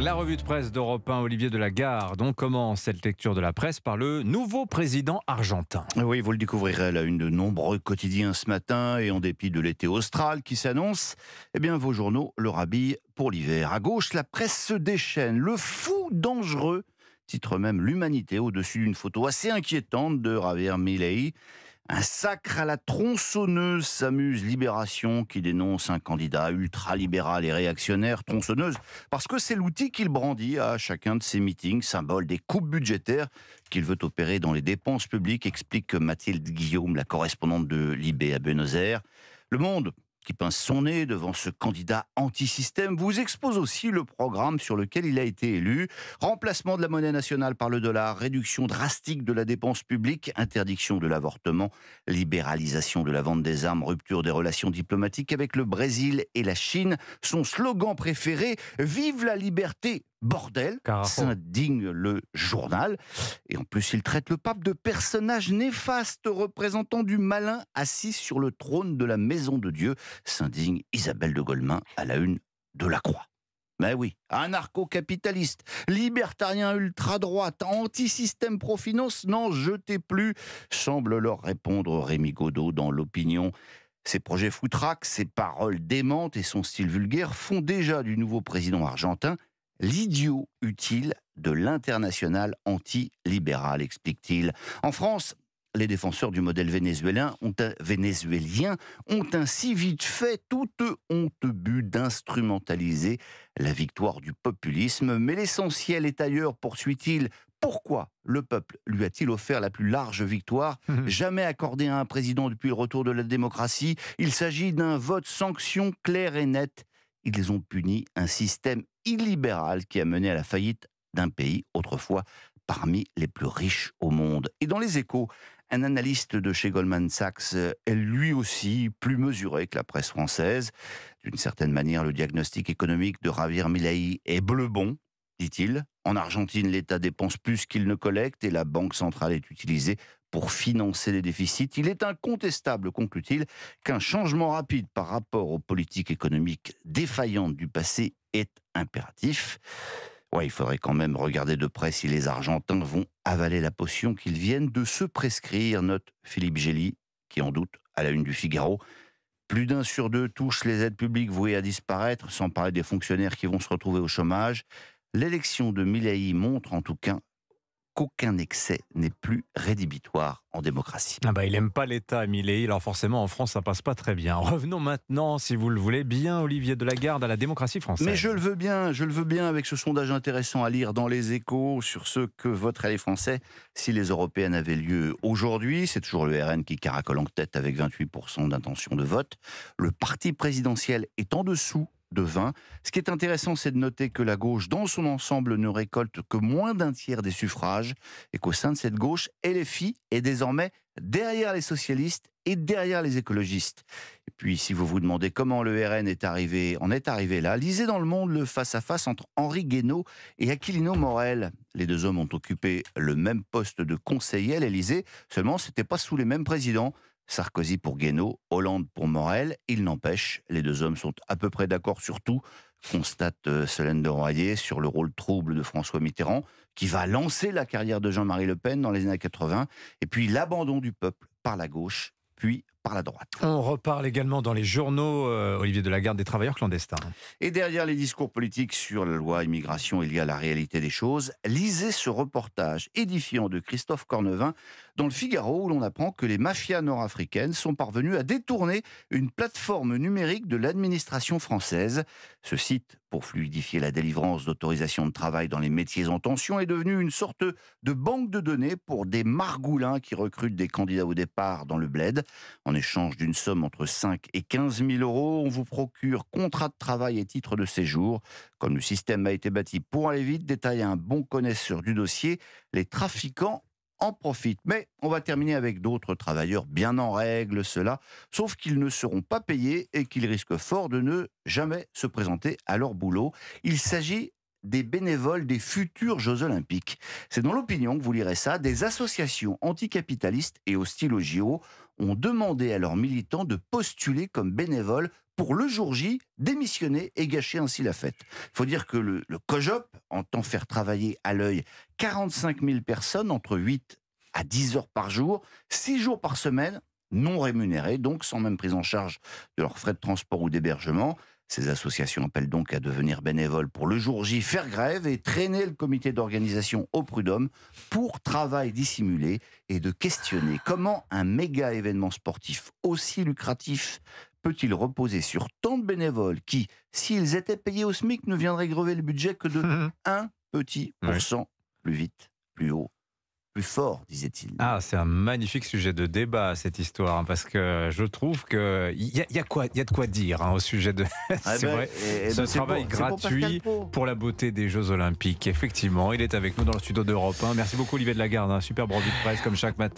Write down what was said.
La revue de presse d'Europe 1, Olivier Delagarde. On commence cette lecture de la presse par le nouveau président argentin. Oui, vous le découvrirez à la une de nombreux quotidiens ce matin, et en dépit de l'été austral qui s'annonce, eh bien vos journaux le rhabillent pour l'hiver. À gauche, la presse se déchaîne. Le fou dangereux, titre même l'Humanité au-dessus d'une photo assez inquiétante de Javier Milei. Un sacre à la tronçonneuse, s'amuse Libération, qui dénonce un candidat ultra-libéral et réactionnaire. Tronçonneuse parce que c'est l'outil qu'il brandit à chacun de ses meetings, symbole des coupes budgétaires qu'il veut opérer dans les dépenses publiques, explique Mathilde Guillaume, la correspondante de Libé à Buenos Aires. Le Monde, qui pince son nez devant ce candidat anti-système, vous expose aussi le programme sur lequel il a été élu. Remplacement de la monnaie nationale par le dollar, réduction drastique de la dépense publique, interdiction de l'avortement, libéralisation de la vente des armes, rupture des relations diplomatiques avec le Brésil et la Chine. Son slogan préféré, vive la liberté, bordel, Carajo. s'indigne le journal. Et en plus, il traite le pape de personnage néfaste, représentant du malin assis sur le trône de la maison de Dieu, s'indigne Isabelle de Golemin à la une de La Croix. Mais oui, anarcho-capitaliste, libertarien ultra-droite, anti-système pro-finance, n'en jetez plus, semble leur répondre Rémi Godot dans l'Opinion. Ses projets foutraques, ses paroles démentes et son style vulgaire font déjà du nouveau président argentin l'idiot utile de l'international anti-libéral, explique-t-il. En France, les défenseurs du modèle vénézuélien ont ainsi vite fait toute honte but d'instrumentaliser la victoire du populisme. Mais l'essentiel est ailleurs, poursuit-il. Pourquoi le peuple lui a-t-il offert la plus large victoire jamais accordée à un président depuis le retour de la démocratie? Il s'agit d'un vote sanction clair et net. Ils ont puni un système illibéral qui a mené à la faillite d'un pays autrefois parmi les plus riches au monde. Et dans les Échos, un analyste de chez Goldman Sachs est lui aussi plus mesuré que la presse française. D'une certaine manière, le diagnostic économique de Javier Milei est bleu-bon, dit-il. En Argentine, l'État dépense plus qu'il ne collecte et la Banque centrale est utilisée pour financer les déficits. Il est incontestable, conclut-il, qu'un changement rapide par rapport aux politiques économiques défaillantes du passé est impératif. Ouais, il faudrait quand même regarder de près si les Argentins vont avaler la potion qu'ils viennent de se prescrire, note Philippe Gély, qui en doute à la une du Figaro. Plus d'un sur deux touche les aides publiques vouées à disparaître, sans parler des fonctionnaires qui vont se retrouver au chômage. L'élection de Milei montre en tout cas qu'aucun excès n'est plus rédhibitoire en démocratie. Il aime pas l'État, Milei, alors forcément en France ça passe pas très bien. Revenons maintenant, si vous le voulez bien, Olivier Delagarde, à la démocratie française. Mais je le veux bien avec ce sondage intéressant à lire dans les Échos sur ce que voteraient les Français si les européennes avaient lieu aujourd'hui. C'est toujours le RN qui caracole en tête avec 28% d'intention de vote. Le parti présidentiel est en dessous de 20. Ce qui est intéressant, c'est de noter que la gauche, dans son ensemble, ne récolte que moins d'un tiers des suffrages et qu'au sein de cette gauche, LFI est désormais derrière les socialistes et derrière les écologistes. Et puis, si vous vous demandez comment le RN en est arrivé là, lisez dans Le Monde le face-à-face entre Henri Guénaud et Aquilino Morel. Les deux hommes ont occupé le même poste de conseiller à l'Élysée, seulement c'était pas sous les mêmes présidents. Sarkozy pour Guénaud, Hollande pour Morel. Il n'empêche, les deux hommes sont à peu près d'accord sur tout, constate Solène de Royer sur le rôle trouble de François Mitterrand, qui va lancer la carrière de Jean-Marie Le Pen dans les années 80, et puis l'abandon du peuple par la gauche, puis par la droite. On reparle également dans les journaux, Olivier Delagarde, des travailleurs clandestins. Et derrière les discours politiques sur la loi immigration, il y a la réalité des choses. Lisez ce reportage édifiant de Christophe Cornevin dans le Figaro, où l'on apprend que les mafias nord-africaines sont parvenues à détourner une plateforme numérique de l'administration française. Ce site, pour fluidifier la délivrance d'autorisations de travail dans les métiers en tension, est devenu une sorte de banque de données pour des margoulins qui recrutent des candidats au départ dans le bled. En échange d'une somme entre 5 et 15 000 euros, on vous procure contrat de travail et titre de séjour. Comme le système a été bâti pour aller vite, détaille un bon connaisseur du dossier, les trafiquants en profitent. Mais on va terminer avec d'autres travailleurs bien en règle, ceux-là, sauf qu'ils ne seront pas payés et qu'ils risquent fort de ne jamais se présenter à leur boulot. Il s'agit des bénévoles des futurs Jeux Olympiques. C'est dans l'Opinion que vous lirez ça. Des associations anticapitalistes et hostiles aux JO ont demandé à leurs militants de postuler comme bénévoles pour le jour J démissionner et gâcher ainsi la fête. Il faut dire que le COJOP entend faire travailler à l'œil 45 000 personnes entre 8 à 10 heures par jour, 6 jours par semaine, non rémunérés, donc sans même prise en charge de leurs frais de transport ou d'hébergement. Ces associations appellent donc à devenir bénévoles pour le jour J, faire grève et traîner le comité d'organisation au prud'homme pour travail dissimulé et de questionner comment un méga événement sportif aussi lucratif peut-il reposer sur tant de bénévoles qui, s'ils étaient payés au SMIC, ne viendraient grever le budget que de 1 petit pourcent plus vite, plus haut, plus fort, disait-il. Ah, c'est un magnifique sujet de débat, cette histoire, hein, parce que je trouve qu'il y a de quoi dire au sujet de c'est vrai, ce travail gratuit pour la beauté des Jeux Olympiques. Effectivement, il est avec nous dans le studio d'Europe 1. Merci beaucoup Olivier de Lagarde, super revue de presse comme chaque matin.